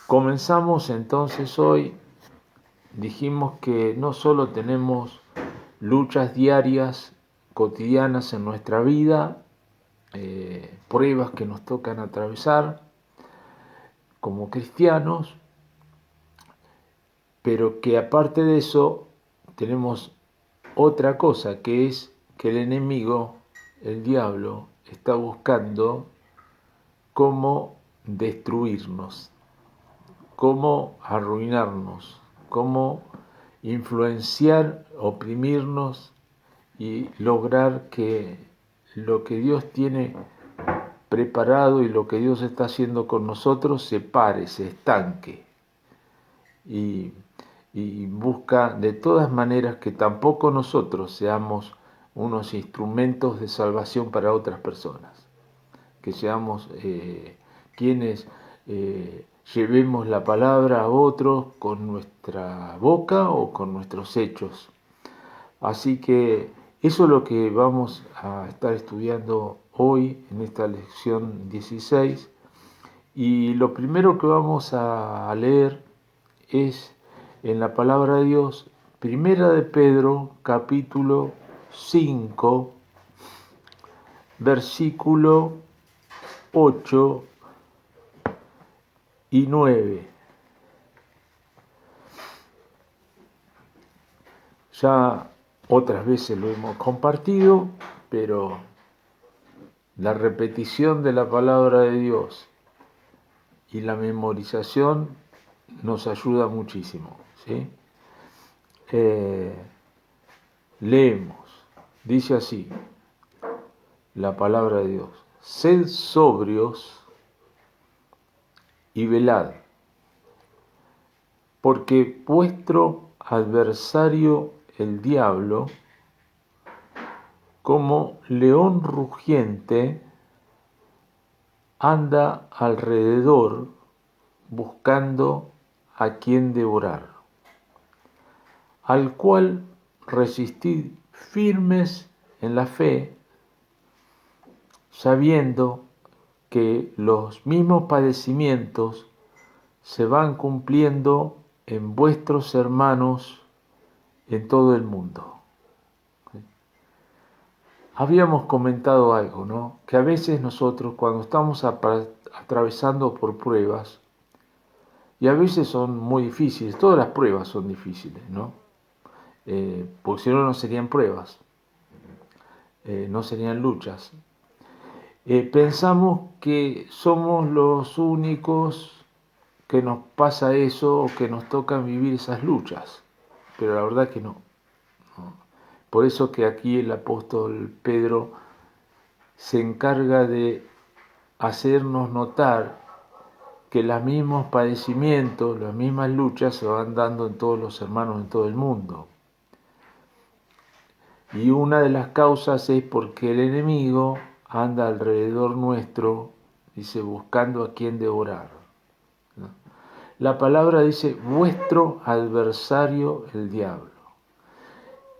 Comenzamos entonces hoy, dijimos que no solo tenemos luchas diarias, cotidianas en nuestra vida, pruebas que nos tocan atravesar como cristianos, pero que aparte de eso tenemos otra cosa, que es que el enemigo, el diablo, está buscando cómo destruirnos, cómo arruinarnos, cómo influenciar, oprimirnos y lograr que lo que Dios tiene preparado y lo que Dios está haciendo con nosotros se pare, se estanque y, y busca de todas maneras que tampoco nosotros seamos unos instrumentos de salvación para otras personas, que seamos quienes llevemos la palabra a otros con nuestra boca o con nuestros hechos. Así que eso es lo que vamos a estar estudiando hoy en esta lección 16. Y lo primero que vamos a leer es en la palabra de Dios, Primera de Pedro, capítulo 5, versículo 8 y 9. Ya otras veces lo hemos compartido, pero la repetición de la palabra de Dios y la memorización nos ayuda muchísimo, ¿sí? Leemos, dice así la palabra de Dios: sed sobrios y velad, porque vuestro adversario el diablo, como león rugiente, anda alrededor buscando a quien devorar, al cual resistid firmes en la fe, sabiendo que los mismos padecimientos se van cumpliendo en vuestros hermanos en todo el mundo. Habíamos comentado algo, ¿no? Que a veces nosotros cuando estamos atravesando por pruebas, y a veces son muy difíciles, todas las pruebas son difíciles, ¿no? Porque si no, no serían pruebas, no serían luchas. Pensamos que somos los únicos que nos pasa eso o que nos tocan vivir esas luchas, pero la verdad que no. Por eso que aquí el apóstol Pedro se encarga de hacernos notar que los mismos padecimientos, las mismas luchas se van dando en todos los hermanos en todo el mundo. Y una de las causas es porque el enemigo anda alrededor nuestro, dice, buscando a quien devorar. La palabra dice, vuestro adversario el diablo.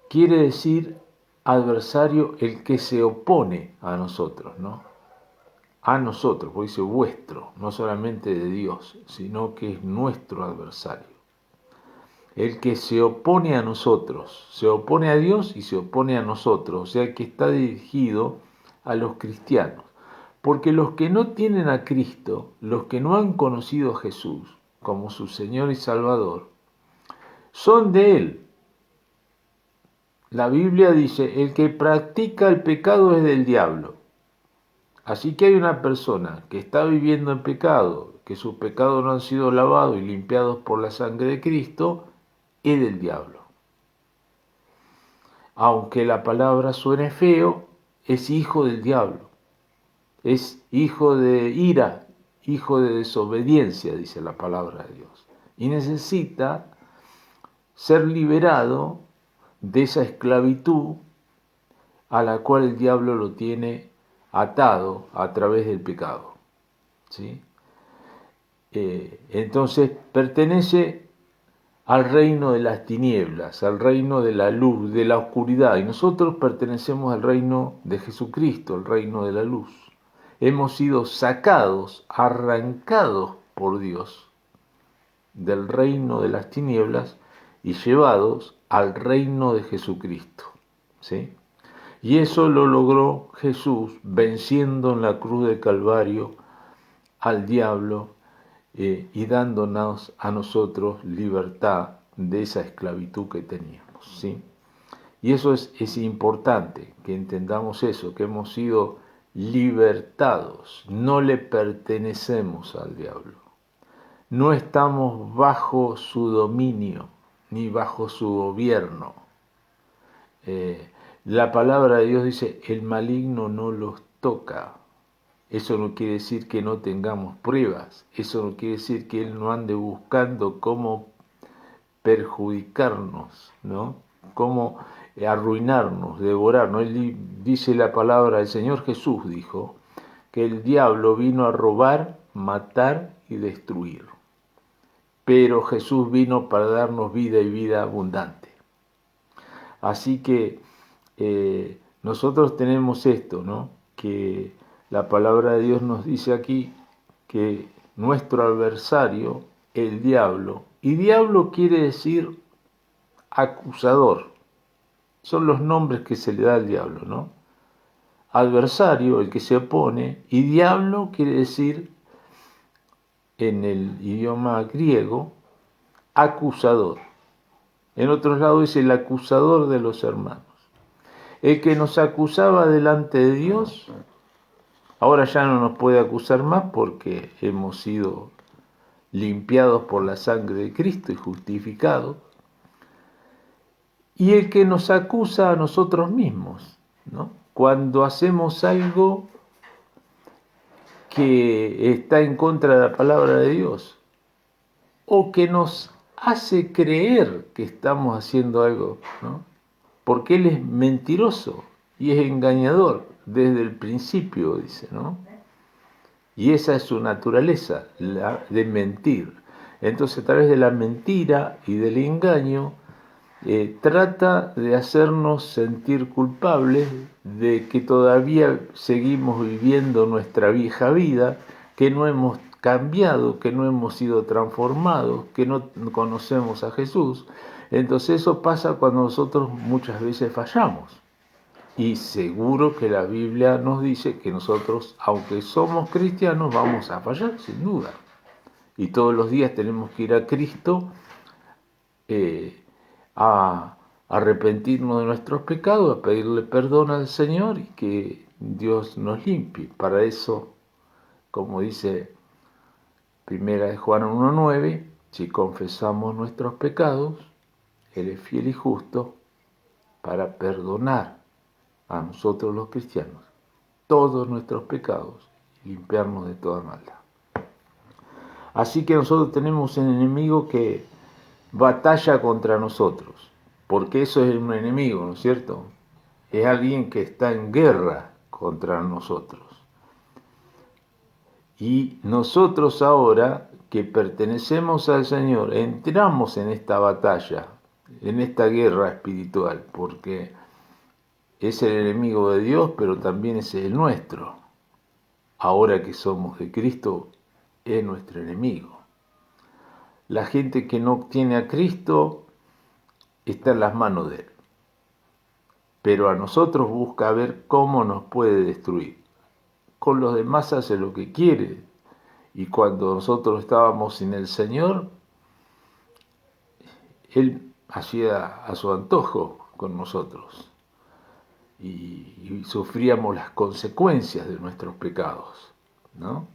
Quiere decir adversario el que se opone a nosotros, ¿no? A nosotros, porque dice vuestro, no solamente de Dios, sino que es nuestro adversario. El que se opone a nosotros, se opone a Dios y se opone a nosotros, o sea que está dirigido a los cristianos. Porque los que no tienen a Cristo, los que no han conocido a Jesús como su Señor y Salvador, son de Él. La Biblia dice, el que practica el pecado es del diablo. Así que hay una persona que está viviendo en pecado, que sus pecados no han sido lavados y limpiados por la sangre de Cristo, es del diablo. Aunque la palabra suene feo, es hijo del diablo. Es hijo de ira, hijo de desobediencia, dice la palabra de Dios. Y necesita ser liberado de esa esclavitud a la cual el diablo lo tiene atado a través del pecado, ¿sí? Entonces pertenece al reino de las tinieblas, al reino de la luz, de la oscuridad, y nosotros pertenecemos al reino de Jesucristo, el reino de la luz. Hemos sido sacados, arrancados por Dios del reino de las tinieblas y llevados al reino de Jesucristo. ¿Sí? Y eso lo logró Jesús venciendo en la cruz del Calvario al diablo y dándonos a nosotros libertad de esa esclavitud que teníamos. ¿Sí? Y eso es importante, que entendamos eso, que hemos sido libertados, no le pertenecemos al diablo, no estamos bajo su dominio ni bajo su gobierno. La palabra de Dios dice, el maligno no los toca. Eso no quiere decir que no tengamos pruebas, eso no quiere decir que Él no ande buscando cómo perjudicarnos, ¿no? Cómo arruinarnos, devorarnos. Él dice la palabra del Señor Jesús, dijo, que el diablo vino a robar, matar y destruir. Pero Jesús vino para darnos vida y vida abundante. Así que nosotros tenemos esto, ¿no? Que la palabra de Dios nos dice aquí que nuestro adversario, el diablo, y diablo quiere decir acusador, son los nombres que se le da al diablo, ¿no? Adversario, el que se opone, y diablo quiere decir, en el idioma griego, acusador. En otros lados dice el acusador de los hermanos. El que nos acusaba delante de Dios, ahora ya no nos puede acusar más porque hemos sido limpiados por la sangre de Cristo y justificados. Y el que nos acusa a nosotros mismos, ¿no? Cuando hacemos algo que está en contra de la palabra de Dios, o que nos hace creer que estamos haciendo algo, ¿no? Porque Él es mentiroso y es engañador desde el principio, dice, ¿no? Y esa es su naturaleza, la de mentir. Entonces, a través de la mentira y del engaño, trata de hacernos sentir culpables de que todavía seguimos viviendo nuestra vieja vida, que no hemos cambiado, que no hemos sido transformados, que no conocemos a Jesús. Entonces eso pasa cuando nosotros muchas veces fallamos. Y seguro que la Biblia nos dice que nosotros, aunque somos cristianos, vamos a fallar, sin duda. Y todos los días tenemos que ir a Cristo a arrepentirnos de nuestros pecados, a pedirle perdón al Señor y que Dios nos limpie. Para eso, como dice 1 Juan 1:9, si confesamos nuestros pecados, Él es fiel y justo para perdonar a nosotros los cristianos todos nuestros pecados y limpiarnos de toda maldad. Así que nosotros tenemos un enemigo que batalla contra nosotros, porque eso es un enemigo, ¿no es cierto? Es alguien que está en guerra contra nosotros. Y nosotros ahora que pertenecemos al Señor, entramos en esta batalla, en esta guerra espiritual, porque es el enemigo de Dios, pero también es el nuestro. Ahora que somos de Cristo, es nuestro enemigo. La gente que no tiene a Cristo está en las manos de Él. Pero a nosotros busca ver cómo nos puede destruir. Con los demás hace lo que quiere. Y cuando nosotros estábamos sin el Señor, Él hacía a su antojo con nosotros. Y sufríamos las consecuencias de nuestros pecados, ¿no?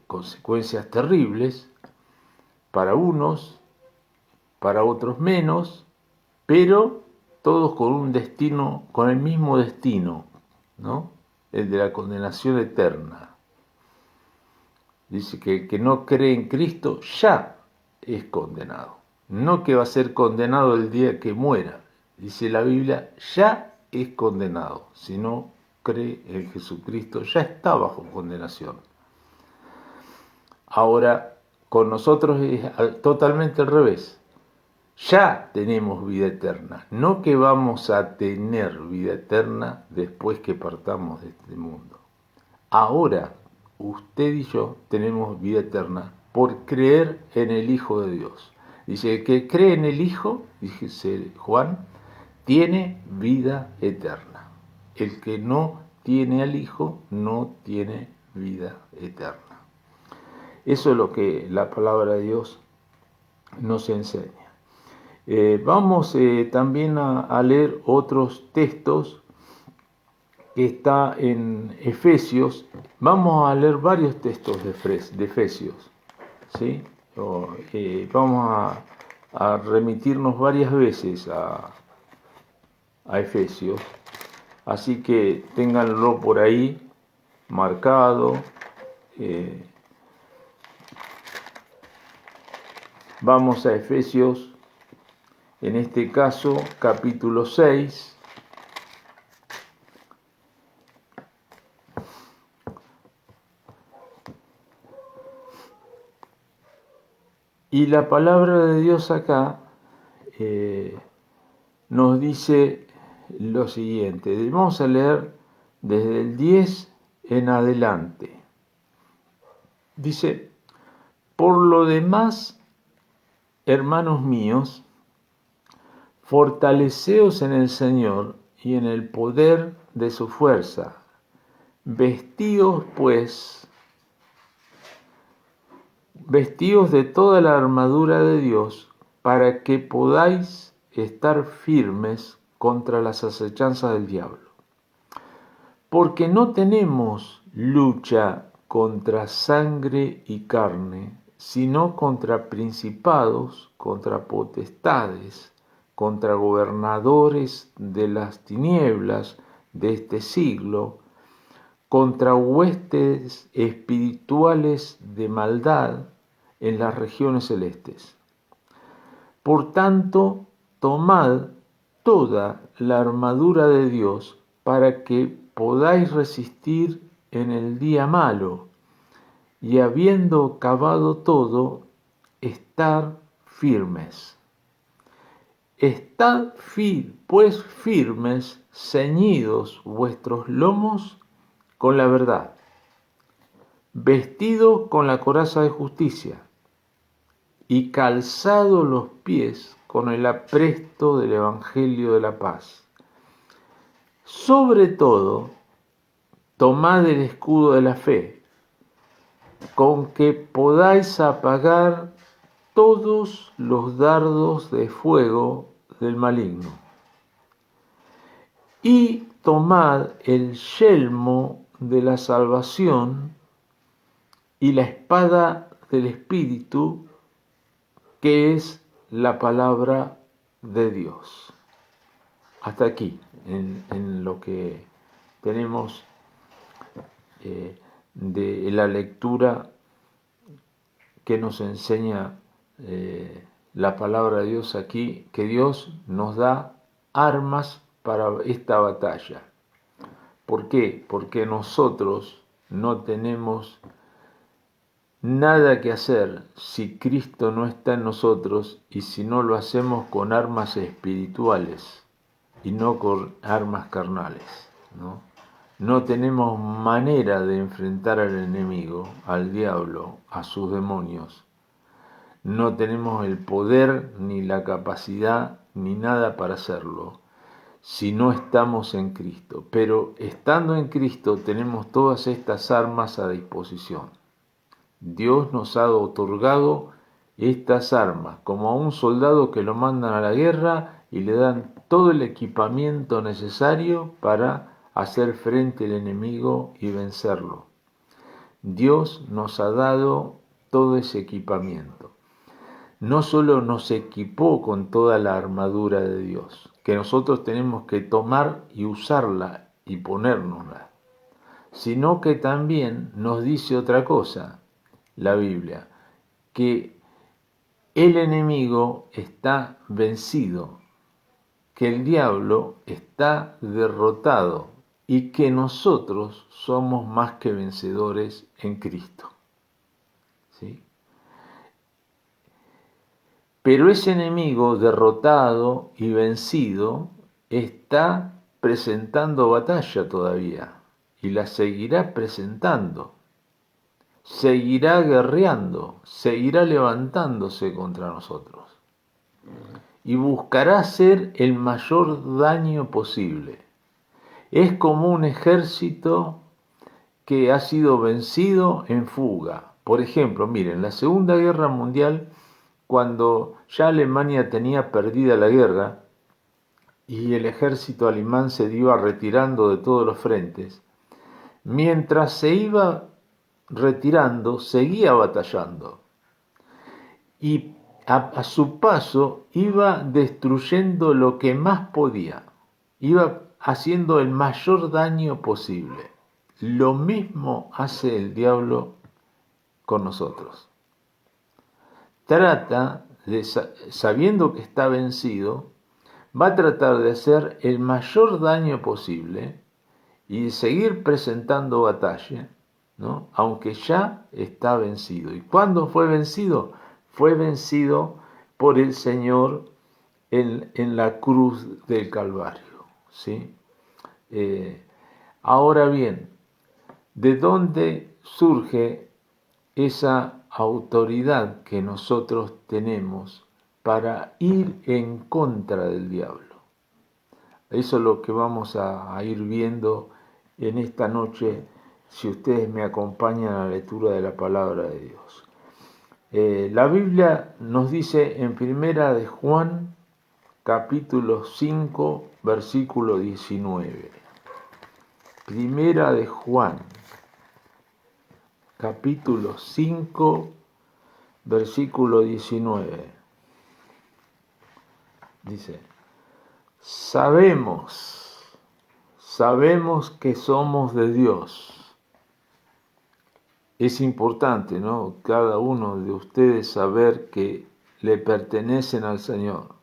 Consecuencias terribles para unos, para otros menos, pero todos con un destino, con el mismo destino, ¿no? El de la condenación eterna. Dice que el que no cree en Cristo ya es condenado, no que va a ser condenado el día que muera. Dice la Biblia, ya es condenado. Si no cree en Jesucristo, ya está bajo condenación. Ahora, con nosotros es totalmente al revés. Ya tenemos vida eterna, no que vamos a tener vida eterna después que partamos de este mundo. Ahora, usted y yo tenemos vida eterna por creer en el Hijo de Dios. Dice, el que cree en el Hijo, dice Juan, tiene vida eterna. El que no tiene al Hijo no tiene vida eterna. Eso es lo que la palabra de Dios nos enseña. Vamos también a leer otros textos que está en Efesios. Vamos a leer varios textos de Efesios, ¿sí? Vamos a remitirnos varias veces a Efesios, así que ténganlo por ahí marcado. Vamos a Efesios, en este caso capítulo 6. Y la palabra de Dios acá nos dice lo siguiente. Vamos a leer desde el 10 en adelante. Dice, por lo demás, hermanos míos, fortaleceos en el Señor y en el poder de su fuerza. Vestíos, pues, vestíos de toda la armadura de Dios para que podáis estar firmes contra las acechanzas del diablo. Porque no tenemos lucha contra sangre y carne, sino contra principados, contra potestades, contra gobernadores de las tinieblas de este siglo, contra huestes espirituales de maldad en las regiones celestes. Por tanto, tomad toda la armadura de Dios para que podáis resistir en el día malo, y habiendo acabado todo, estar firmes. Estad pues firmes, ceñidos vuestros lomos con la verdad, vestidos con la coraza de justicia, y calzados los pies con el apresto del Evangelio de la paz. Sobre todo, tomad el escudo de la fe, con que podáis apagar todos los dardos de fuego del maligno. Y tomad el yelmo de la salvación y la espada del Espíritu, que es la palabra de Dios. Hasta aquí, en lo que tenemos de la lectura que nos enseña la palabra de Dios aquí, que Dios nos da armas para esta batalla. ¿Por qué? Porque nosotros no tenemos nada que hacer si Cristo no está en nosotros y si no lo hacemos con armas espirituales y no con armas carnales, ¿no? No tenemos manera de enfrentar al enemigo, al diablo, a sus demonios. No tenemos el poder, ni la capacidad, ni nada para hacerlo, si no estamos en Cristo. Pero estando en Cristo tenemos todas estas armas a disposición. Dios nos ha otorgado estas armas, como a un soldado que lo mandan a la guerra y le dan todo el equipamiento necesario para hacer frente al enemigo y vencerlo. Dios nos ha dado todo ese equipamiento. No solo nos equipó con toda la armadura de Dios, que nosotros tenemos que tomar y usarla y ponérnosla, sino que también nos dice otra cosa, la Biblia, que el enemigo está vencido, que el diablo está derrotado y que nosotros somos más que vencedores en Cristo. ¿Sí? Pero ese enemigo derrotado y vencido está presentando batalla todavía y la seguirá presentando. seguirá guerreando, seguirá levantándose contra nosotros y buscará hacer el mayor daño posible. Es como un ejército que ha sido vencido en fuga. Por ejemplo, miren, la Segunda Guerra Mundial, cuando ya Alemania tenía perdida la guerra y el ejército alemán se iba retirando de todos los frentes, mientras se iba retirando, seguía batallando y a su paso iba destruyendo lo que más podía, iba haciendo el mayor daño posible. Lo mismo hace el diablo con nosotros. Trata, sabiendo que está vencido, va a tratar de hacer el mayor daño posible y de seguir presentando batalla, ¿no? Aunque ya está vencido. ¿Y cuándo fue vencido? Fue vencido por el Señor en la cruz del Calvario, ¿sí? Ahora bien, ¿de dónde surge esa autoridad que nosotros tenemos para ir en contra del diablo? Eso es lo que vamos a ir viendo en esta noche, si ustedes me acompañan a la lectura de la palabra de Dios. La Biblia nos dice en Primera de Juan, capítulo 5, versículo 19. Primera de Juan, capítulo 5, versículo 19. Dice: Sabemos que somos de Dios. Es importante, ¿no? Cada uno de ustedes saber que le pertenecen al Señor.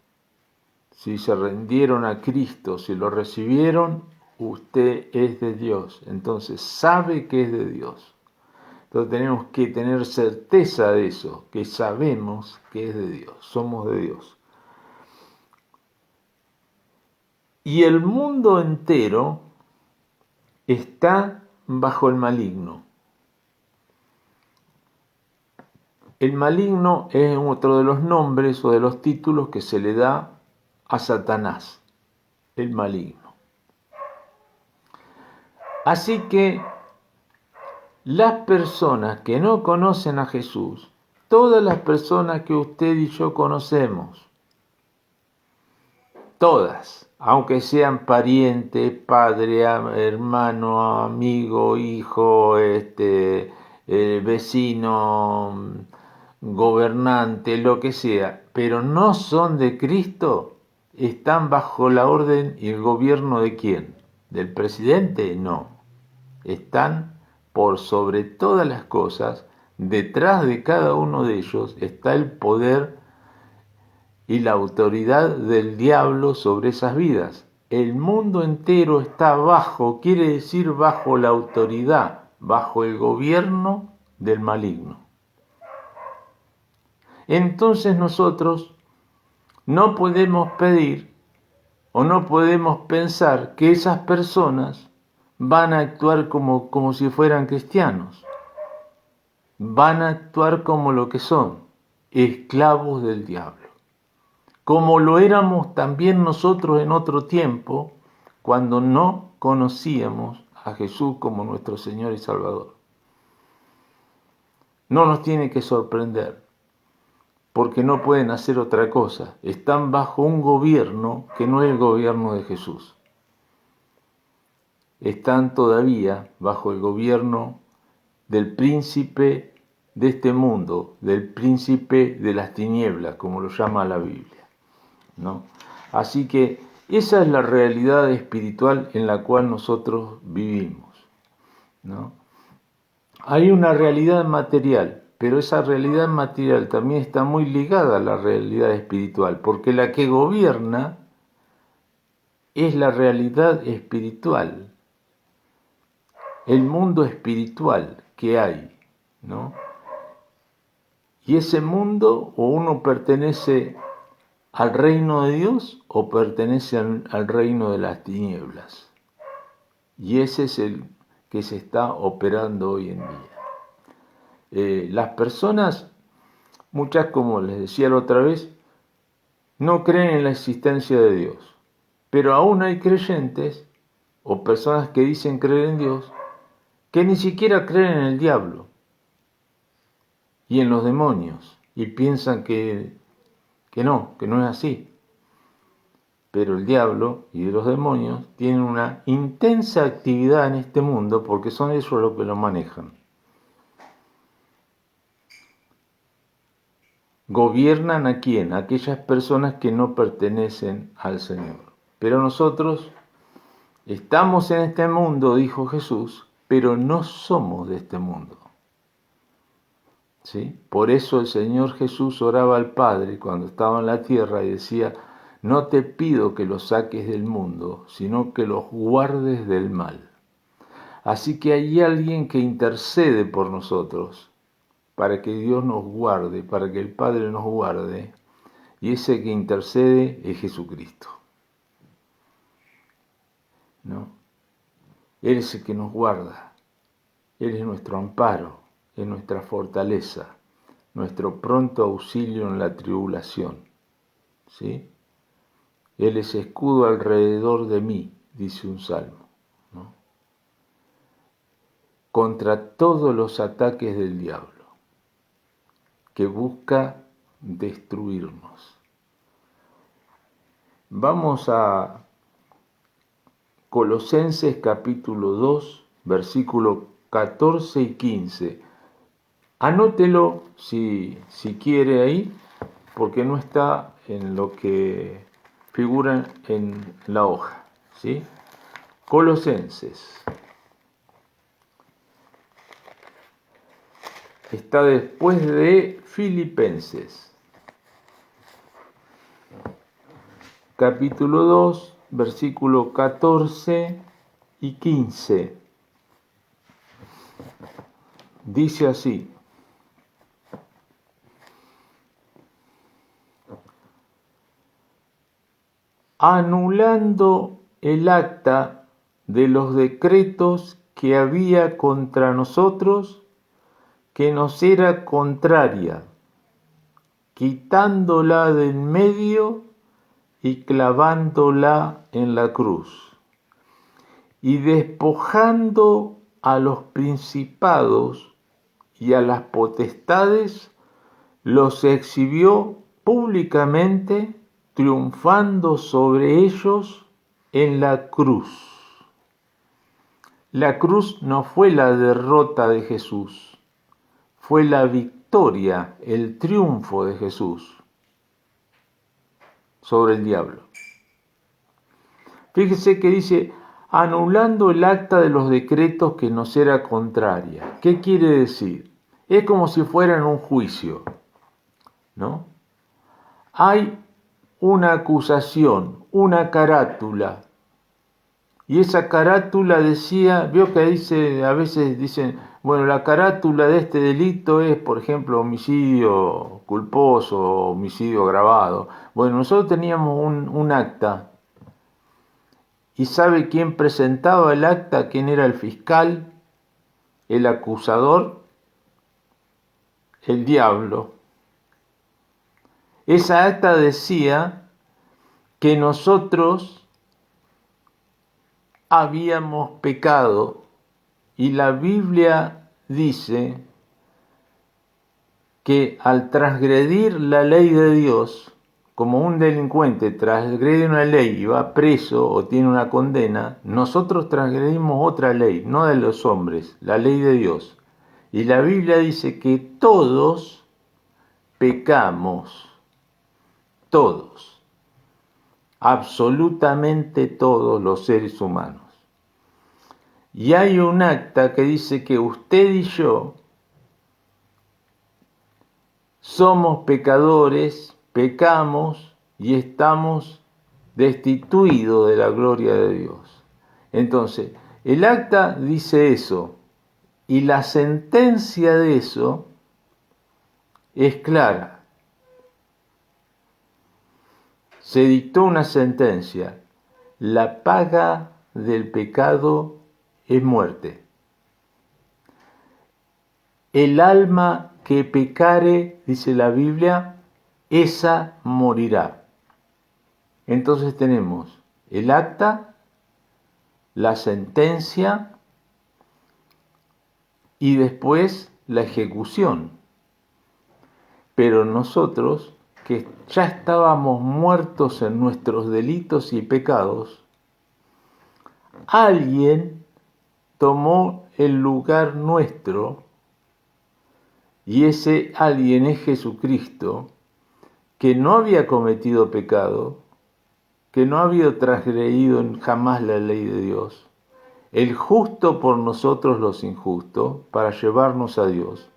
Si se rindieron a Cristo, si lo recibieron, usted es de Dios. Entonces sabe que es de Dios. Entonces tenemos que tener certeza de eso, que sabemos que es de Dios, somos de Dios. Y el mundo entero está bajo el maligno. El maligno es otro de los nombres o de los títulos que se le da a Satanás, el maligno. Así que las personas que no conocen a Jesús, todas las personas que usted y yo conocemos, todas, aunque sean pariente, padre, hermano, amigo, hijo, vecino, gobernante, lo que sea, pero no son de Cristo, están bajo la orden y el gobierno ¿de quién? ¿Del presidente? No. Están por sobre todas las cosas, detrás de cada uno de ellos está el poder y la autoridad del diablo sobre esas vidas. El mundo entero está bajo, quiere decir bajo la autoridad, bajo el gobierno del maligno. Entonces nosotros no podemos pedir o no podemos pensar que esas personas van a actuar como si fueran cristianos. Van a actuar como lo que son, esclavos del diablo. Como lo éramos también nosotros en otro tiempo, cuando no conocíamos a Jesús como nuestro Señor y Salvador. No nos tiene que sorprender, porque no pueden hacer otra cosa. Están bajo un gobierno que no es el gobierno de Jesús. Están todavía bajo el gobierno del príncipe de este mundo, del príncipe de las tinieblas, como lo llama la Biblia, ¿no? Así que esa es la realidad espiritual en la cual nosotros vivimos, ¿no? Hay una realidad material, pero esa realidad material también está muy ligada a la realidad espiritual, porque la que gobierna es la realidad espiritual, el mundo espiritual que hay, ¿no? Y ese mundo, o uno pertenece al reino de Dios o pertenece al reino de las tinieblas. Y ese es el que se está operando hoy en día. Las personas, muchas, como les decía la otra vez, no creen en la existencia de Dios, pero aún hay creyentes o personas que dicen creer en Dios que ni siquiera creen en el diablo y en los demonios y piensan que no es así. Pero el diablo y los demonios tienen una intensa actividad en este mundo porque son ellos los que lo manejan. Gobiernan a quién? A aquellas personas que no pertenecen al Señor. Pero nosotros estamos en este mundo, dijo Jesús, pero no somos de este mundo. ¿Sí? Por eso el Señor Jesús oraba al Padre cuando estaba en la tierra y decía: no te pido que los saques del mundo, sino que los guardes del mal. Así que hay alguien que intercede por nosotros, para que Dios nos guarde, para que el Padre nos guarde, y ese que intercede es Jesucristo, ¿no? Él es el que nos guarda, Él es nuestro amparo, es nuestra fortaleza, nuestro pronto auxilio en la tribulación, ¿sí? Él es escudo alrededor de mí, dice un salmo, ¿no? Contra todos los ataques del diablo, que busca destruirnos. Vamos a Colosenses capítulo 2, versículo 14 y 15. Anótelo si quiere ahí, porque no está en lo que figura en la hoja, ¿sí? Colosenses. Está después de Filipenses. Capítulo 2, versículo 14 y 15. Dice así: anulando el acta de los decretos que había contra nosotros, que nos era contraria, quitándola del medio y clavándola en la cruz, y despojando a los principados y a las potestades, los exhibió públicamente, triunfando sobre ellos en la cruz. La cruz no fue la derrota de Jesús, fue la victoria, el triunfo de Jesús sobre el diablo. Fíjese que dice: anulando el acta de los decretos que nos era contraria. ¿Qué quiere decir? Es como si fuera en un juicio, ¿no? Hay una acusación, una carátula, y esa carátula decía, veo que dice, a veces dicen, bueno, la carátula de este delito es, por ejemplo, homicidio culposo, homicidio agravado. Bueno, nosotros teníamos un acta. ¿Y sabe quién presentaba el acta? ¿Quién era el fiscal? ¿El acusador? El diablo. Esa acta decía que nosotros habíamos pecado, y la Biblia dice que al transgredir la ley de Dios, como un delincuente transgrede una ley y va preso o tiene una condena, nosotros transgredimos otra ley, no de los hombres, la ley de Dios. Y la Biblia dice que todos pecamos, todos, absolutamente todos los seres humanos. Y hay un acta que dice que usted y yo somos pecadores, pecamos y estamos destituidos de la gloria de Dios. Entonces, el acta dice eso, y la sentencia de eso es clara. Se dictó una sentencia: la paga del pecado es muerte. el alma que pecare, dice la Biblia, esa morirá. Entonces tenemos el acta, la sentencia y después la ejecución. Pero nosotros, que ya estábamos muertos en nuestros delitos y pecados, alguien tomó el lugar nuestro, y ese alguien es Jesucristo, que no había cometido pecado, que no había transgredido jamás la ley de Dios, el justo por nosotros los injustos, para llevarnos a Dios.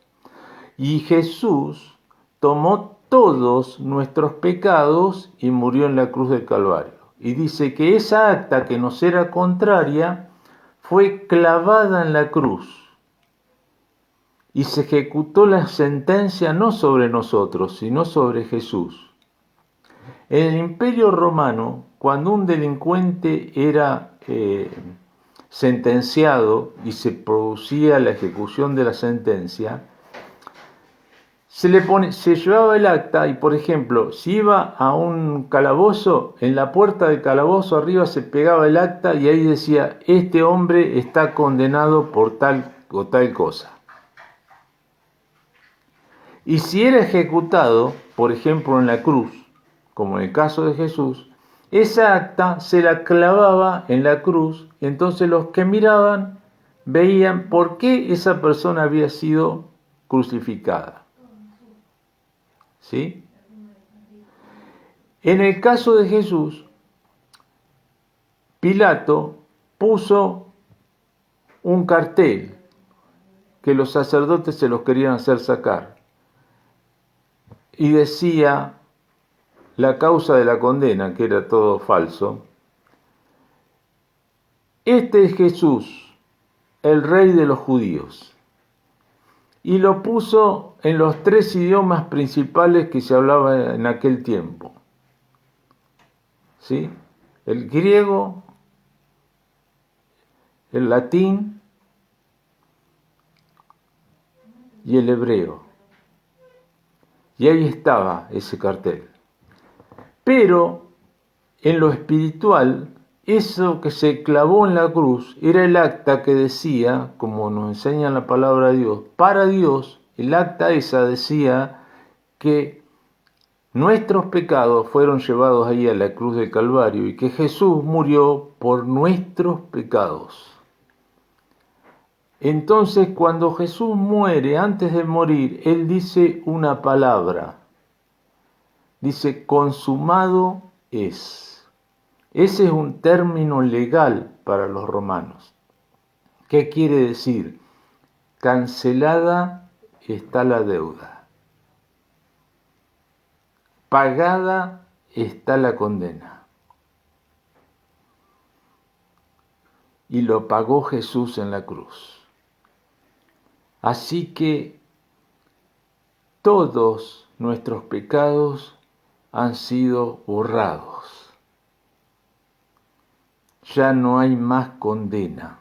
Y Jesús tomó todos nuestros pecados y murió en la cruz del Calvario. Y dice que esa acta que nos era contraria fue clavada en la cruz. Y se ejecutó la sentencia no sobre nosotros, sino sobre Jesús. En el Imperio Romano, cuando un delincuente era sentenciado y se producía la ejecución de la sentencia, se llevaba el acta y, por ejemplo, si iba a un calabozo, en la puerta del calabozo arriba se pegaba el acta y ahí decía: este hombre está condenado por tal o tal cosa. Y si era ejecutado, por ejemplo, en la cruz, como en el caso de Jesús, esa acta se la clavaba en la cruz, entonces los que miraban veían por qué esa persona había sido crucificada. ¿Sí? En el caso de Jesús, Pilato puso un cartel que los sacerdotes se los querían hacer sacar y decía la causa de la condena, que era todo falso: este es Jesús, el rey de los judíos. Y lo puso en los 3 idiomas principales que se hablaban en aquel tiempo. ¿Sí? El griego, el latín y el hebreo. Y ahí estaba ese cartel. Pero en lo espiritual, eso que se clavó en la cruz era el acta que decía, como nos enseña la palabra de Dios, para Dios, el acta esa decía que nuestros pecados fueron llevados ahí a la cruz del Calvario y que Jesús murió por nuestros pecados. Entonces, cuando Jesús muere, antes de morir, Él dice una palabra. Dice: consumado es. Ese es un término legal para los romanos. ¿Qué quiere decir? Cancelada está la deuda. Pagada está la condena. Y lo pagó Jesús en la cruz. Así que todos nuestros pecados han sido borrados. Ya no hay más condena.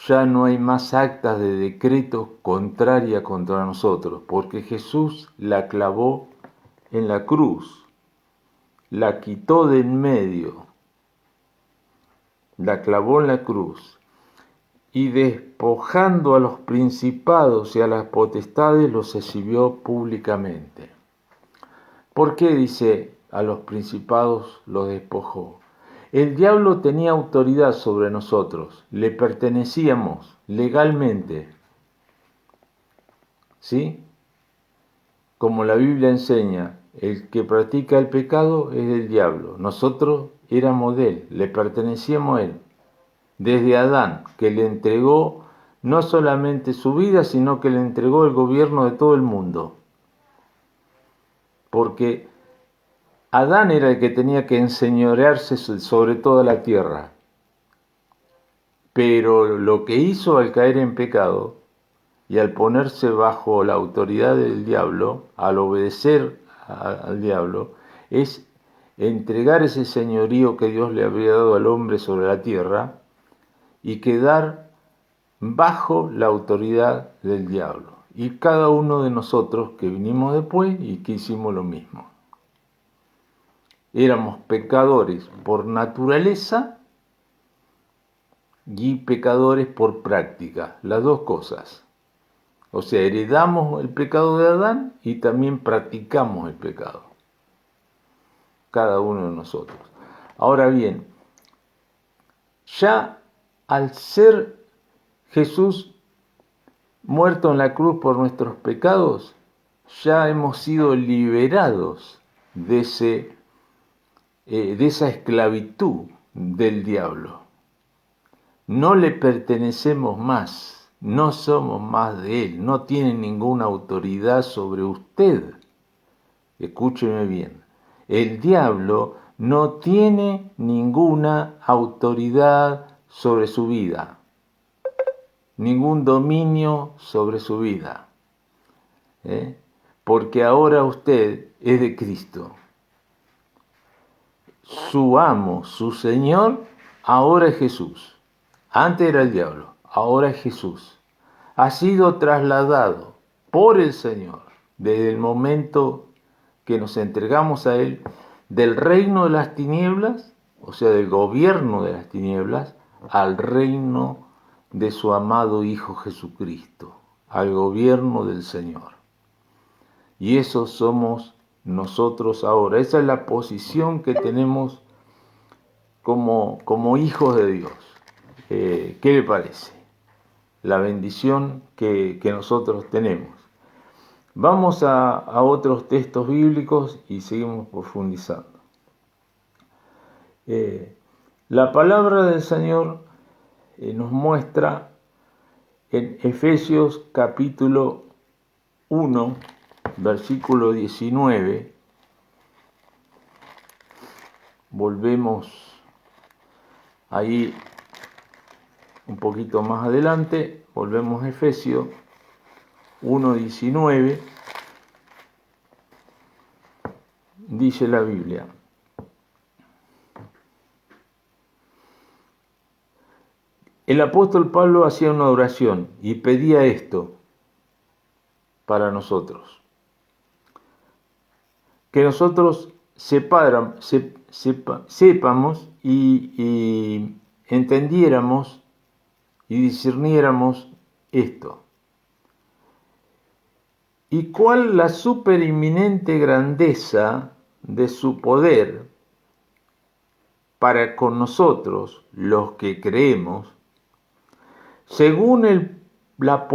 Ya no hay más actas de decreto contraria contra nosotros, porque Jesús la clavó en la cruz, la quitó de en medio, la clavó en la cruz, y despojando a los principados y a las potestades los exhibió públicamente. ¿Por qué dice a los principados los despojó? El diablo tenía autoridad sobre nosotros, le pertenecíamos legalmente. ¿Sí? Como la Biblia enseña, el que practica el pecado es del diablo. Nosotros éramos de él, le pertenecíamos a él. Desde Adán, que le entregó no solamente su vida, sino que le entregó el gobierno de todo el mundo. Porque Adán era el que tenía que enseñorearse sobre toda la tierra. Pero lo que hizo al caer en pecado y al ponerse bajo la autoridad del diablo, al obedecer al diablo, es entregar ese señorío que Dios le había dado al hombre sobre la tierra y quedar bajo la autoridad del diablo. Y cada uno de nosotros que vinimos después y que hicimos lo mismo. Éramos pecadores por naturaleza y pecadores por práctica, las dos cosas. O sea, heredamos el pecado de Adán y también practicamos el pecado. Cada uno de nosotros. Ahora bien, ya al ser Jesús muerto en la cruz por nuestros pecados, ya hemos sido liberados de esa esclavitud del diablo. No le pertenecemos más, no somos más de él, no tiene ninguna autoridad sobre usted. Escúcheme bien, el diablo no tiene ninguna autoridad sobre su vida, ningún dominio sobre su vida, porque ahora usted es de Cristo. Su amo, su Señor, ahora es Jesús. Antes era el diablo, ahora es Jesús. Ha sido trasladado por el Señor desde el momento que nos entregamos a Él del reino de las tinieblas, o sea, del gobierno de las tinieblas, al reino de su amado Hijo Jesucristo, al gobierno del Señor. Y eso somos nosotros ahora. Esa es la posición que tenemos como hijos de Dios. ¿Qué le parece? La bendición que nosotros tenemos. Vamos a otros textos bíblicos y seguimos profundizando. La palabra del Señor nos muestra en Efesios capítulo 1, versículo 19. Volvemos ahí un poquito más adelante, volvemos a Efesios 1:19, dice la Biblia: el apóstol Pablo hacía una oración y pedía esto para nosotros, que nosotros sepamos y entendiéramos y discerniéramos esto. ¿Y cuál la superinminente grandeza de su poder para con nosotros, los que creemos, según la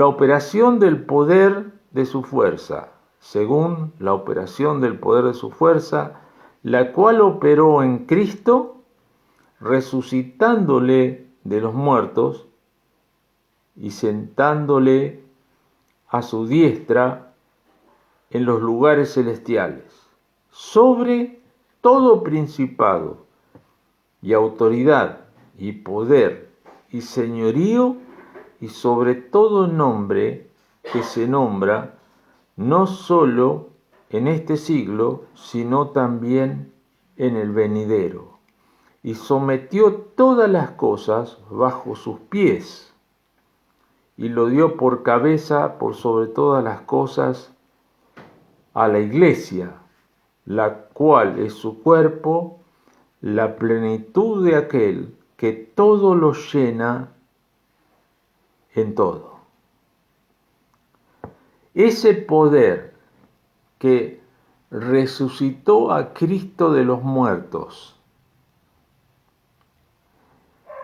operación del poder de su fuerza, según la operación del poder de su fuerza, la cual operó en Cristo, resucitándole de los muertos y sentándole a su diestra en los lugares celestiales, sobre todo principado y autoridad y poder y señorío, y sobre todo nombre que se nombra, no solo en este siglo, sino también en el venidero. Y sometió todas las cosas bajo sus pies, y lo dio por cabeza por sobre todas las cosas a la Iglesia, la cual es su cuerpo, la plenitud de aquel que todo lo llena en todo. Ese poder que resucitó a Cristo de los muertos,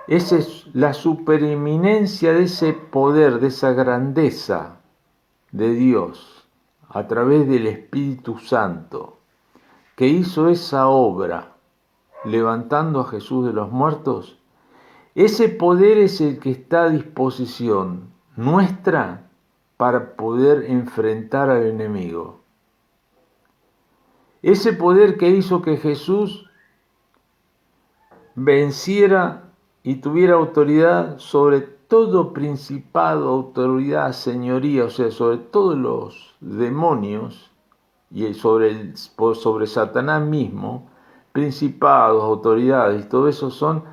esa es la supereminencia de ese poder, de esa grandeza de Dios a través del Espíritu Santo, que hizo esa obra levantando a Jesús de los muertos. Ese poder es el que está a disposición nuestra para poder enfrentar al enemigo. Ese poder que hizo que Jesús venciera y tuviera autoridad sobre todo principado, autoridad, señoría, o sea, sobre todos los demonios y sobre Satanás mismo, principados, autoridades, todo eso son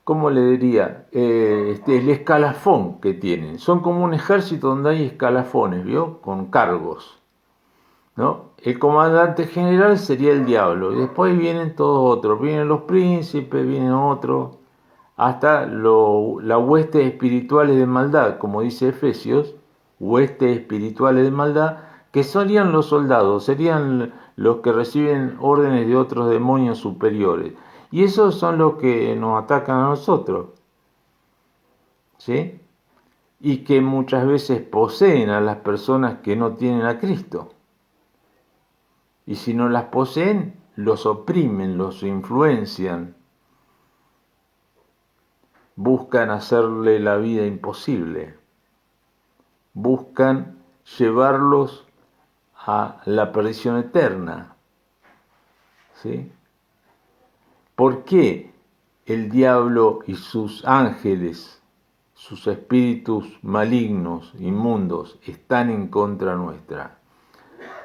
¿cómo le diría? El escalafón que tienen. Son como un ejército donde hay escalafones, ¿vio? Con cargos, ¿no? El comandante general sería el diablo. Y después vienen todos otros. Vienen los príncipes, vienen otros. Hasta las huestes espirituales de maldad, como dice Efesios, huestes espirituales de maldad, que serían los soldados, serían los que reciben órdenes de otros demonios superiores. Y esos son los que nos atacan a nosotros, ¿sí? Y que muchas veces poseen a las personas que no tienen a Cristo. Y si no las poseen, los oprimen, los influencian, buscan hacerle la vida imposible, buscan llevarlos a la perdición eterna, ¿sí? ¿Por qué el diablo y sus ángeles, sus espíritus malignos, inmundos, están en contra nuestra?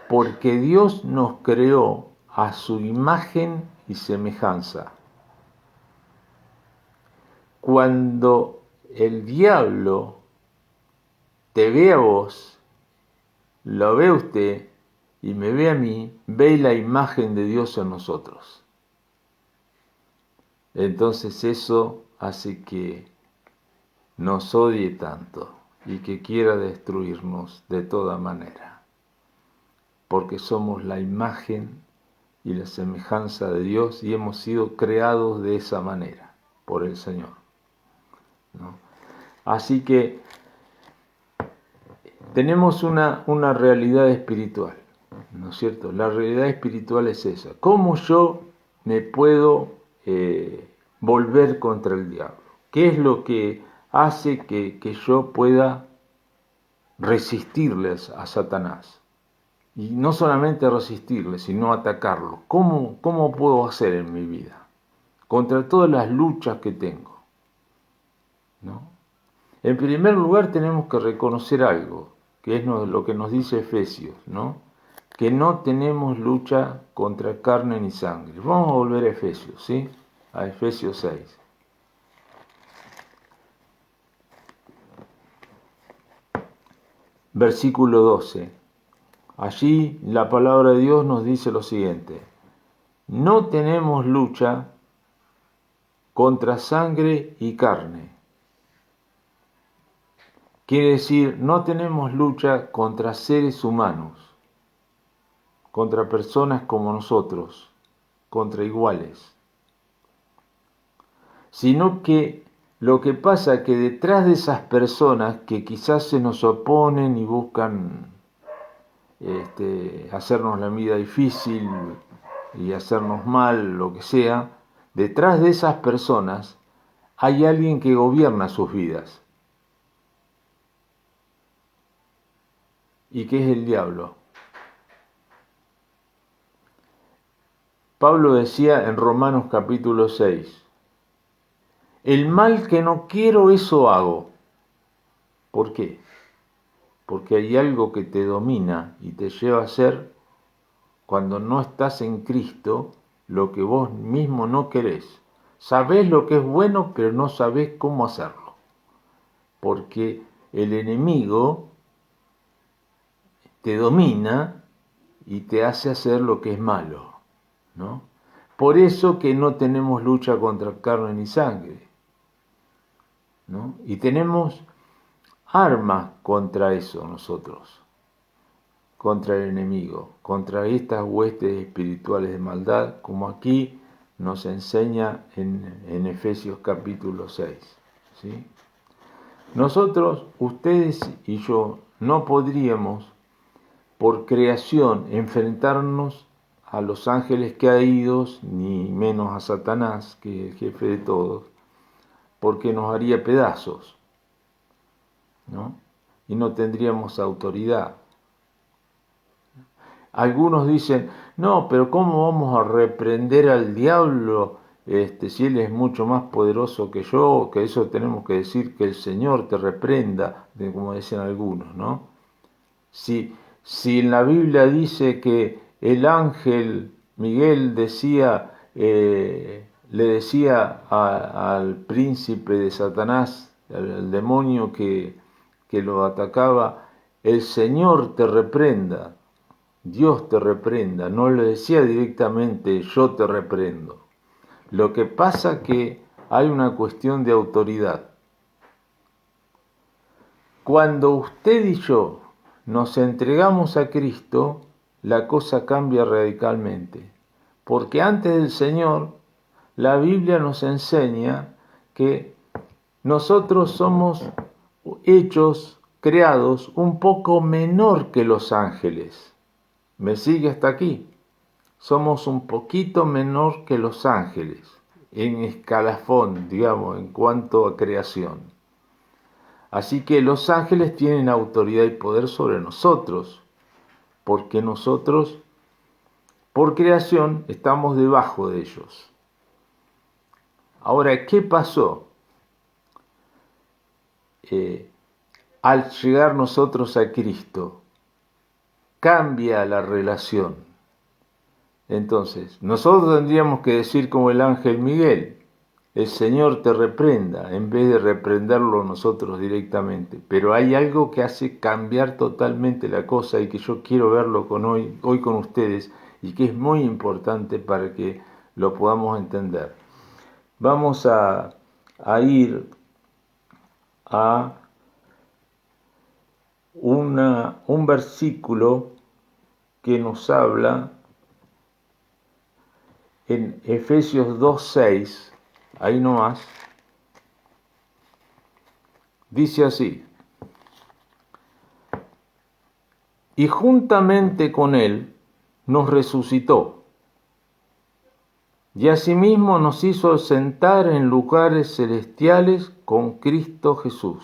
Porque Dios nos creó a su imagen y semejanza. Cuando el diablo te ve a vos, lo ve usted y me ve a mí, ve la imagen de Dios en nosotros. Entonces eso hace que nos odie tanto y que quiera destruirnos de toda manera, porque somos la imagen y la semejanza de Dios y hemos sido creados de esa manera por el Señor, ¿no? Así que tenemos una realidad espiritual, ¿no es cierto? La realidad espiritual es esa. ¿Cómo yo me puedo volver contra el diablo? ¿Qué es lo que hace que yo pueda resistirle a Satanás? Y no solamente resistirle, sino atacarlo. ¿Cómo puedo hacer en mi vida? Contra todas las luchas que tengo, ¿no? En primer lugar tenemos que reconocer algo, que es lo que nos dice Efesios, ¿no? Que no tenemos lucha contra carne ni sangre. Vamos a volver a Efesios, ¿sí? A Efesios 6. Versículo 12. Allí la palabra de Dios nos dice lo siguiente: no tenemos lucha contra sangre y carne. Quiere decir, no tenemos lucha contra seres humanos, contra personas como nosotros, contra iguales, sino que lo que pasa es que detrás de esas personas que quizás se nos oponen y buscan hacernos la vida difícil y hacernos mal, lo que sea, detrás de esas personas hay alguien que gobierna sus vidas, y que es el diablo. Pablo decía en Romanos capítulo 6, el mal que no quiero, eso hago. ¿Por qué? Porque hay algo que te domina y te lleva a hacer, cuando no estás en Cristo, lo que vos mismo no querés. Sabés lo que es bueno, pero no sabés cómo hacerlo. Porque el enemigo te domina y te hace hacer lo que es malo, ¿no? Por eso que no tenemos lucha contra carne ni sangre, ¿no? Y tenemos armas contra eso nosotros, contra el enemigo, contra estas huestes espirituales de maldad, como aquí nos enseña en Efesios capítulo 6, ¿sí? Nosotros, ustedes y yo, no podríamos por creación enfrentarnos a los ángeles caídos, ni menos a Satanás, que es el jefe de todos, porque nos haría pedazos, ¿no? Y no tendríamos autoridad. Algunos dicen, no, pero ¿cómo vamos a reprender al diablo si él es mucho más poderoso que yo? Que eso tenemos que decir que el Señor te reprenda, como decían algunos, ¿no? Si en la Biblia dice que el ángel Miguel decía, le decía al príncipe de Satanás, al demonio que lo atacaba, el Señor te reprenda, Dios te reprenda. No le decía directamente yo te reprendo. Lo que pasa que hay una cuestión de autoridad. Cuando usted y yo nos entregamos a Cristo, la cosa cambia radicalmente. Porque antes del Señor, la Biblia nos enseña que nosotros somos hechos, creados, un poco menor que los ángeles. ¿Me sigue hasta aquí? Somos un poquito menor que los ángeles, en escalafón, digamos, en cuanto a creación. Así que los ángeles tienen autoridad y poder sobre nosotros, porque nosotros, por creación, estamos debajo de ellos. Ahora, ¿qué pasó? Al llegar nosotros a Cristo, cambia la relación. Entonces, nosotros tendríamos que decir como el ángel Miguel, el Señor te reprenda, en vez de reprenderlo nosotros directamente. Pero hay algo que hace cambiar totalmente la cosa y que yo quiero verlo hoy con ustedes y que es muy importante para que lo podamos entender. Vamos a ir a un versículo que nos habla en Efesios 2:6, ahí nomás, dice así: y juntamente con él nos resucitó, y asimismo nos hizo sentar en lugares celestiales con Cristo Jesús.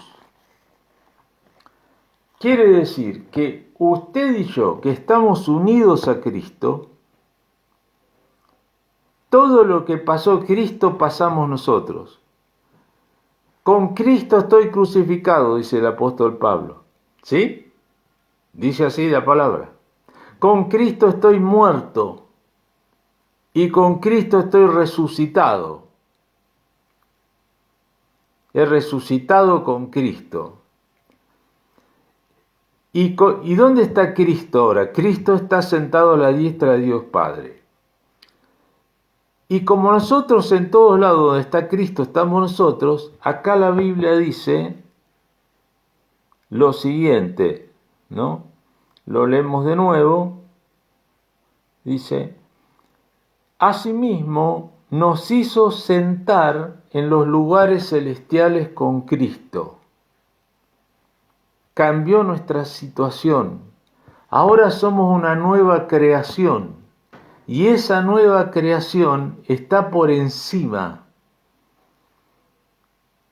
Quiere decir que usted y yo, que estamos unidos a Cristo, todo lo que pasó Cristo pasamos nosotros. Con Cristo estoy crucificado, dice el apóstol Pablo. ¿Sí? Dice así la palabra. Con Cristo estoy muerto y con Cristo estoy resucitado. He resucitado con Cristo. ¿Y dónde está Cristo ahora? Cristo está sentado a la diestra de Dios Padre. Y como nosotros en todos lados donde está Cristo estamos nosotros, acá la Biblia dice lo siguiente, ¿no? Lo leemos de nuevo. Dice: asimismo nos hizo sentar en los lugares celestiales con Cristo. Cambió nuestra situación. Ahora somos una nueva creación. Y esa nueva creación está por encima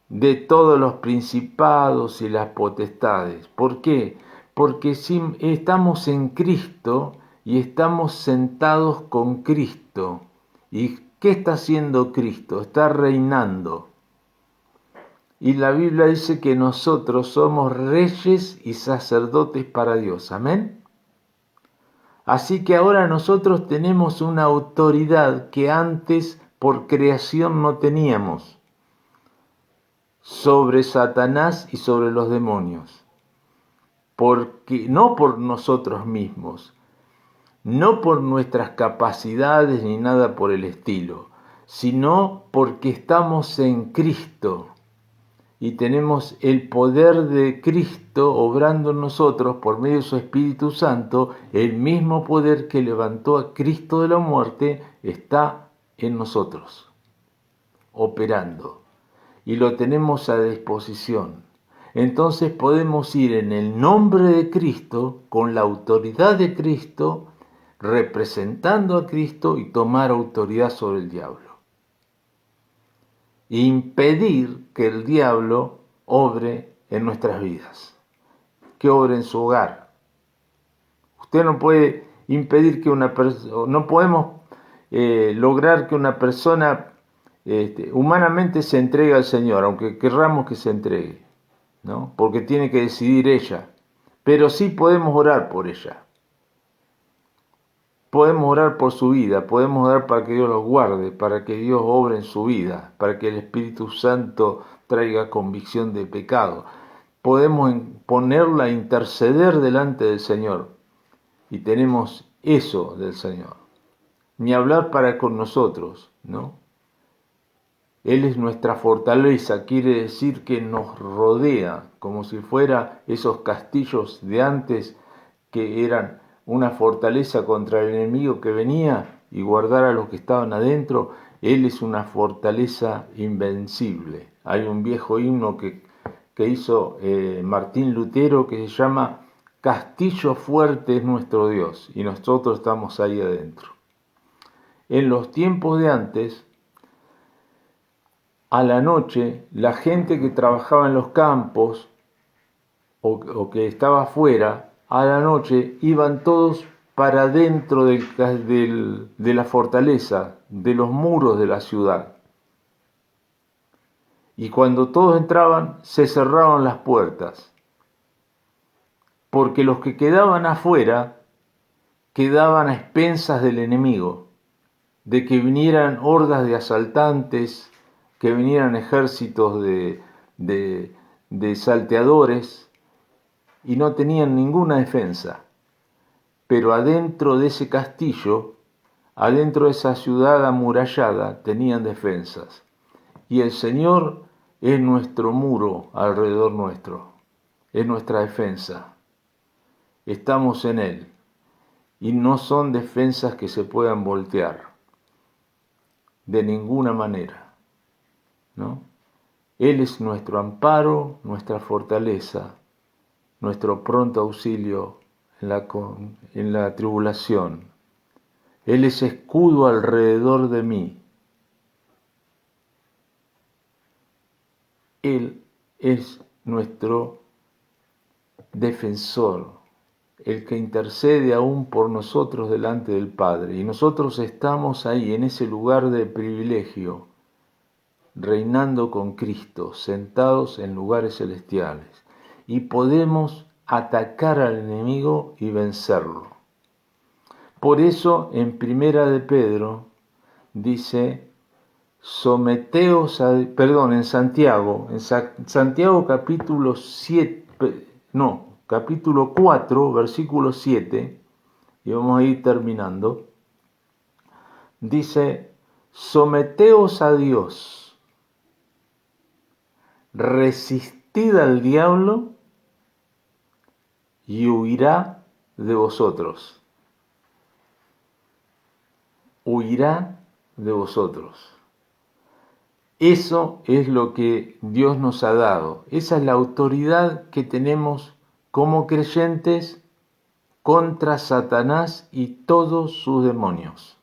de todos los principados y las potestades. ¿Por qué? Porque si estamos en Cristo y estamos sentados con Cristo. ¿Y qué está haciendo Cristo? Está reinando. Y la Biblia dice que nosotros somos reyes y sacerdotes para Dios. ¿Amén? Así que ahora nosotros tenemos una autoridad que antes por creación no teníamos sobre Satanás y sobre los demonios. Porque no por nosotros mismos, no por nuestras capacidades ni nada por el estilo, sino porque estamos en Cristo y tenemos el poder de Cristo obrando en nosotros por medio de su Espíritu Santo. El mismo poder que levantó a Cristo de la muerte está en nosotros, operando, y lo tenemos a disposición. Entonces podemos ir en el nombre de Cristo, con la autoridad de Cristo, representando a Cristo y tomar autoridad sobre el diablo. Impedir que el diablo obre en nuestras vidas, que obre en su hogar. Usted no puede impedir que una persona, no podemos lograr que una persona humanamente se entregue al Señor, aunque querramos que se entregue, ¿no? Porque tiene que decidir ella, pero sí podemos orar por ella. podemos orar por su vida, podemos orar para que Dios los guarde, para que Dios obre en su vida, para que el Espíritu Santo traiga convicción de pecado. Podemos ponerla a interceder delante del Señor y tenemos eso del Señor. Ni hablar para con nosotros, ¿no? Él es nuestra fortaleza, quiere decir que nos rodea, como si fuera esos castillos de antes que eran una fortaleza contra el enemigo que venía y guardar a los que estaban adentro. Él es una fortaleza invencible. Hay un viejo himno que hizo Martín Lutero que se llama Castillo fuerte es nuestro Dios, y nosotros estamos ahí adentro. En los tiempos de antes, a la noche, la gente que trabajaba en los campos o que estaba afuera, a la noche iban todos para dentro de la fortaleza, de los muros de la ciudad. Y cuando todos entraban, se cerraban las puertas, porque los que quedaban afuera quedaban a expensas del enemigo, de que vinieran hordas de asaltantes, que vinieran ejércitos de salteadores, y no tenían ninguna defensa. Pero adentro de ese castillo, adentro de esa ciudad amurallada, tenían defensas. Y el Señor es nuestro muro alrededor nuestro, es nuestra defensa. Estamos en Él, y no son defensas que se puedan voltear, de ninguna manera, ¿no? Él es nuestro amparo, nuestra fortaleza, nuestro pronto auxilio en la tribulación. Él es escudo alrededor de mí. Él es nuestro defensor, el que intercede aún por nosotros delante del Padre. Y nosotros estamos ahí, en ese lugar de privilegio, reinando con Cristo, sentados en lugares celestiales. Y podemos atacar al enemigo y vencerlo. Por eso en Primera de Pedro dice, en Santiago capítulo 4, versículo 7, y vamos a ir terminando, dice, someteos a Dios, resistid al diablo y huirá de vosotros. Huirá de vosotros. Eso es lo que Dios nos ha dado. Esa es la autoridad que tenemos como creyentes contra Satanás y todos sus demonios.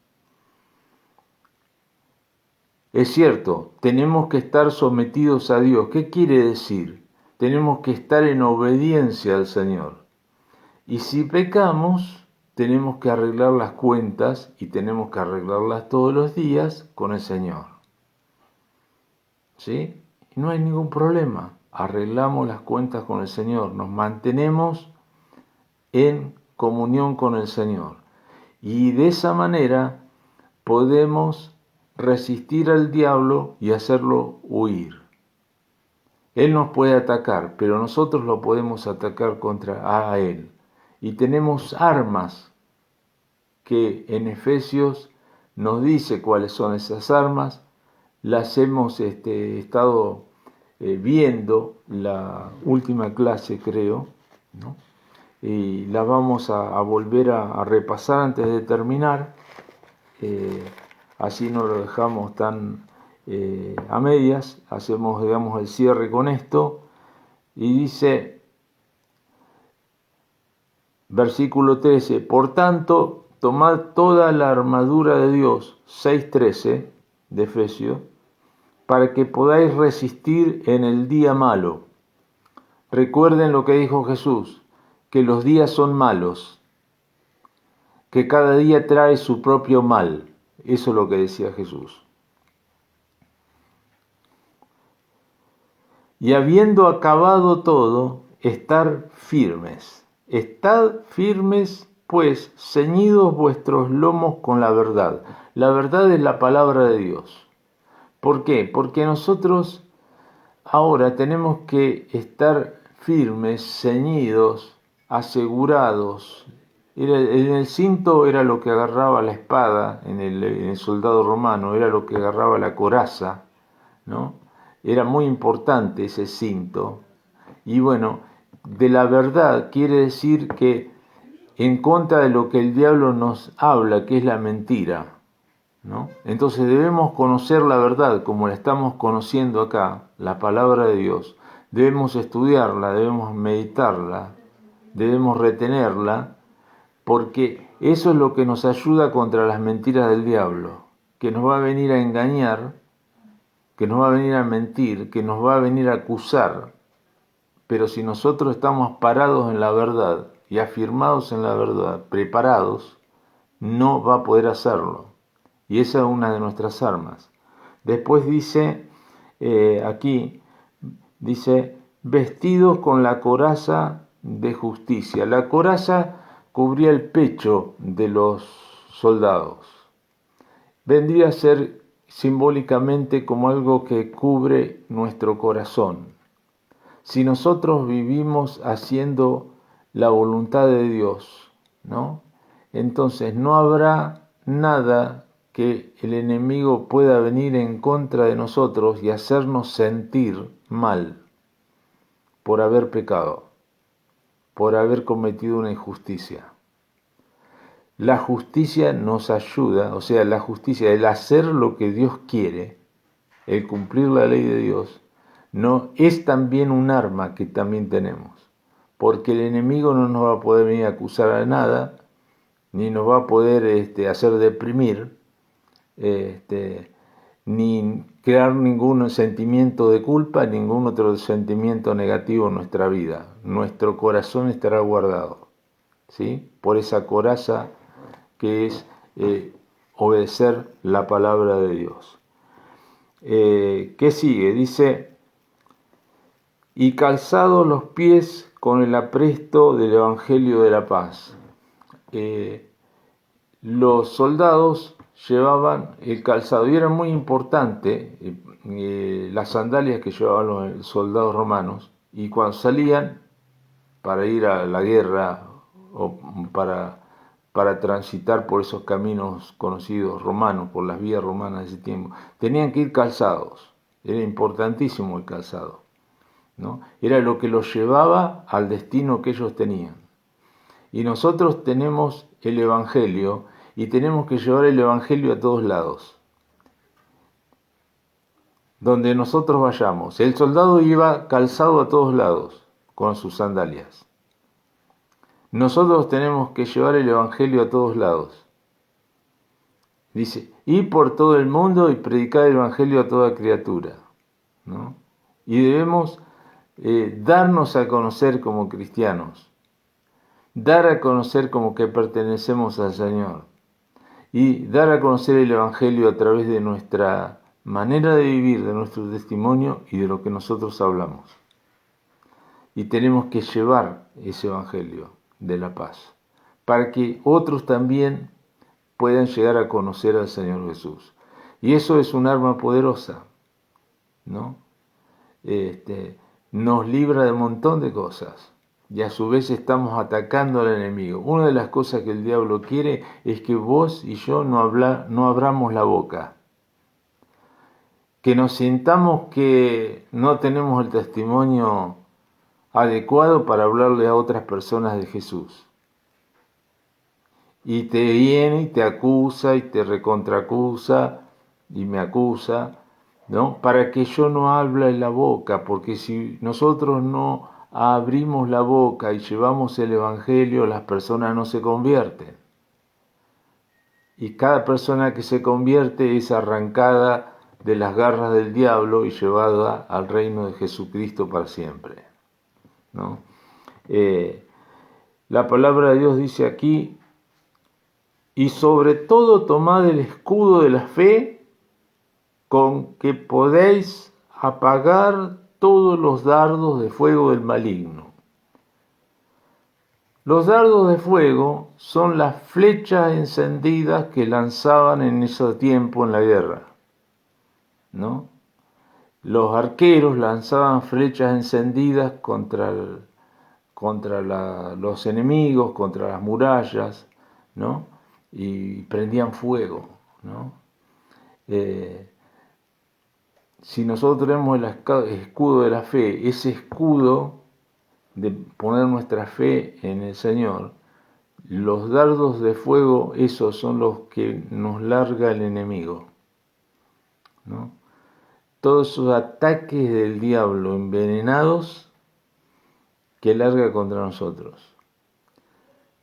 Es cierto, tenemos que estar sometidos a Dios. ¿Qué quiere decir? Tenemos que estar en obediencia al Señor. Y si pecamos, tenemos que arreglar las cuentas y tenemos que arreglarlas todos los días con el Señor. ¿Sí? Y no hay ningún problema. Arreglamos las cuentas con el Señor. Nos mantenemos en comunión con el Señor. Y de esa manera podemos resistir al diablo y hacerlo huir. Él nos puede atacar, pero nosotros lo podemos atacar a él. Y tenemos armas que en Efesios nos dice cuáles son esas armas. Las hemos estado viendo la última clase, creo, ¿no? Y las vamos a volver a repasar antes de terminar. Así no lo dejamos tan a medias. Hacemos, digamos, el cierre con esto. Y dice, versículo 13, por tanto, tomad toda la armadura de Dios, 6:13 de Efesios, para que podáis resistir en el día malo. Recuerden lo que dijo Jesús, que los días son malos, que cada día trae su propio mal. Eso es lo que decía Jesús. Y habiendo acabado todo, estar firmes. Estad firmes pues, ceñidos vuestros lomos con la verdad. La verdad es la palabra de Dios. ¿Por qué? Porque nosotros ahora tenemos que estar firmes, ceñidos, asegurados. En el cinto era lo que agarraba la espada, en el soldado romano, era lo que agarraba la coraza, ¿no? Era muy importante ese cinto. Y bueno, de la verdad quiere decir que en contra de lo que el diablo nos habla, que es la mentira, ¿no? Entonces debemos conocer la verdad como la estamos conociendo acá, la palabra de Dios. Debemos estudiarla, debemos meditarla, debemos retenerla, porque eso es lo que nos ayuda contra las mentiras del diablo, que nos va a venir a engañar, que nos va a venir a mentir, que nos va a venir a acusar. Pero si nosotros estamos parados en la verdad y afirmados en la verdad, preparados, no va a poder hacerlo. Y esa es una de nuestras armas. Después dice, aquí, dice, vestidos con la coraza de justicia. La coraza cubría el pecho de los soldados. Vendría a ser simbólicamente como algo que cubre nuestro corazón. Si nosotros vivimos haciendo la voluntad de Dios, ¿no? Entonces no habrá nada que el enemigo pueda venir en contra de nosotros y hacernos sentir mal por haber pecado, por haber cometido una injusticia. La justicia nos ayuda, o sea, la justicia, el hacer lo que Dios quiere, el cumplir la ley de Dios, no es también un arma que también tenemos, porque el enemigo no nos va a poder venir a acusar de nada, ni nos va a poder hacer deprimir, ni crear ningún sentimiento de culpa, ningún otro sentimiento negativo en nuestra vida. Nuestro corazón estará guardado, ¿sí? Por esa coraza que es obedecer la palabra de Dios. ¿Qué sigue? Dice, y calzados los pies con el apresto del Evangelio de la paz. Los soldados llevaban el calzado y era muy importante las sandalias que llevaban los soldados romanos, y cuando salían para ir a la guerra o para transitar por esos caminos conocidos romanos, por las vías romanas de ese tiempo, tenían que ir calzados. Era importantísimo el calzado, ¿no? Era lo que los llevaba al destino que ellos tenían. Y nosotros tenemos el Evangelio y tenemos que llevar el Evangelio a todos lados, donde nosotros vayamos. El soldado iba calzado a todos lados con sus sandalias. Nosotros tenemos que llevar el Evangelio a todos lados. Dice, ir por todo el mundo y predicar el Evangelio a toda criatura, ¿no? Y debemos darnos a conocer como cristianos, dar a conocer como que pertenecemos al Señor, y dar a conocer el Evangelio a través de nuestra manera de vivir, de nuestro testimonio y de lo que nosotros hablamos. Y tenemos que llevar ese Evangelio de la paz, para que otros también puedan llegar a conocer al Señor Jesús. Y eso es un arma poderosa, ¿no? Nos libra de un montón de cosas. Y a su vez estamos atacando al enemigo. Una de las cosas que el diablo quiere es que vos y yo no abramos la boca. Que nos sintamos que no tenemos el testimonio adecuado para hablarle a otras personas de Jesús. Y te viene y te acusa y te recontraacusa y me acusa, ¿no? Para que yo no hable la boca, porque si nosotros no abrimos la boca y llevamos el Evangelio, las personas no se convierten. Y cada persona que se convierte es arrancada de las garras del diablo y llevada al reino de Jesucristo para siempre, ¿no? La palabra de Dios dice aquí, y sobre todo tomad el escudo de la fe, con que podéis apagar todos los dardos de fuego del maligno. Los dardos de fuego son las flechas encendidas que lanzaban en ese tiempo en la guerra, ¿no? Los arqueros lanzaban flechas encendidas contra los enemigos, contra las murallas, ¿no? Y prendían fuego, ¿no? Si nosotros tenemos el escudo de la fe, ese escudo de poner nuestra fe en el Señor, los dardos de fuego, esos son los que nos larga el enemigo, ¿no? Todos esos ataques del diablo envenenados que larga contra nosotros.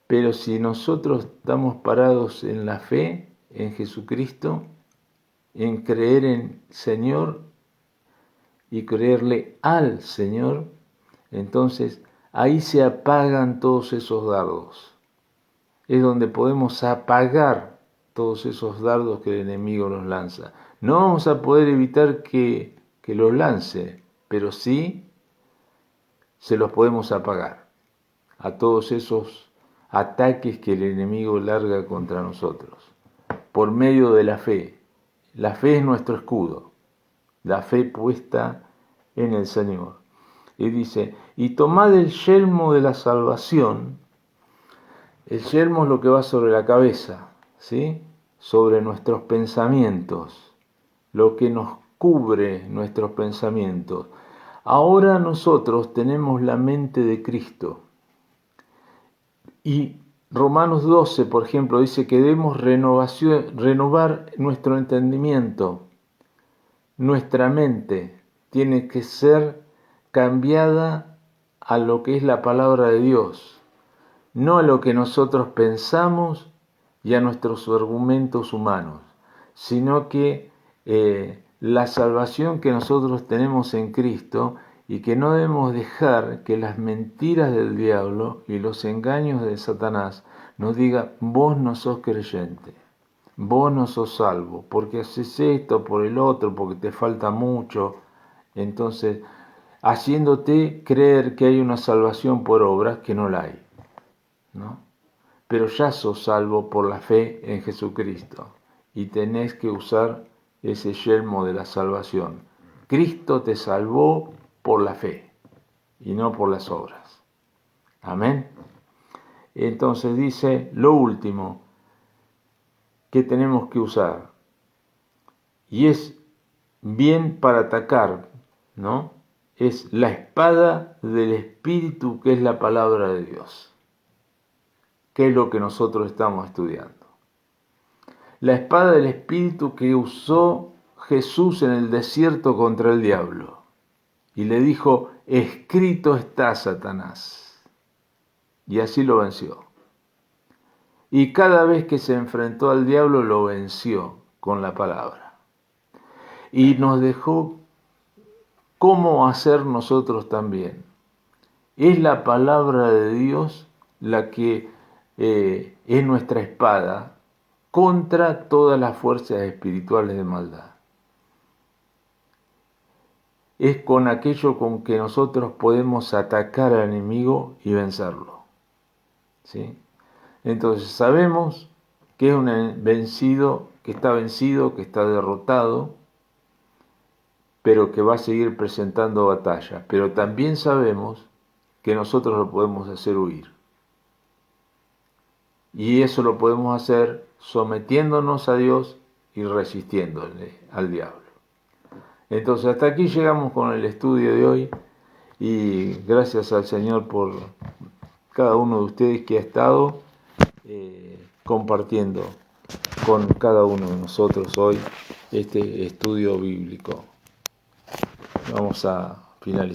Pero si nosotros estamos parados en la fe, en Jesucristo, en creer en Señor y creerle al Señor, entonces ahí se apagan todos esos dardos. Es donde podemos apagar todos esos dardos que el enemigo nos lanza. No vamos a poder evitar que los lance, pero sí se los podemos apagar a todos esos ataques que el enemigo larga contra nosotros, por medio de la fe. La fe es nuestro escudo, la fe puesta en el Señor. Y dice, y tomad el yelmo de la salvación. El yelmo es lo que va sobre la cabeza, ¿sí? Sobre nuestros pensamientos, lo que nos cubre nuestros pensamientos. Ahora nosotros tenemos la mente de Cristo. Y Romanos 12, por ejemplo, dice que debemos renovar nuestro entendimiento. Nuestra mente tiene que ser cambiada a lo que es la palabra de Dios, no a lo que nosotros pensamos y a nuestros argumentos humanos, sino que la salvación que nosotros tenemos en Cristo, y que no debemos dejar que las mentiras del diablo y los engaños de Satanás nos digan, vos no sos creyente, vos no sos salvo, porque haces esto, por el otro, porque te falta mucho. Entonces, haciéndote creer que hay una salvación por obras que no la hay, ¿no? Pero ya sos salvo por la fe en Jesucristo y tenés que usar ese yelmo de la salvación. Cristo te salvó por la fe y no por las obras. Amén. Entonces dice lo último que tenemos que usar, y es bien para atacar, ¿no? Es la espada del Espíritu, que es la palabra de Dios, que es lo que nosotros estamos estudiando. La espada del Espíritu que usó Jesús en el desierto contra el diablo. Y le dijo, escrito está, Satanás. Y así lo venció. Y cada vez que se enfrentó al diablo, lo venció con la palabra. Y nos dejó cómo hacer nosotros también. Es la palabra de Dios la que es nuestra espada contra todas las fuerzas espirituales de maldad. Es con aquello con que nosotros podemos atacar al enemigo y vencerlo, ¿sí? Entonces sabemos que es un vencido, que está derrotado, pero que va a seguir presentando batalla. Pero también sabemos que nosotros lo podemos hacer huir. Y eso lo podemos hacer sometiéndonos a Dios y resistiéndole al diablo. Entonces hasta aquí llegamos con el estudio de hoy, y gracias al Señor por cada uno de ustedes que ha estado compartiendo con cada uno de nosotros hoy este estudio bíblico. Vamos a finalizar.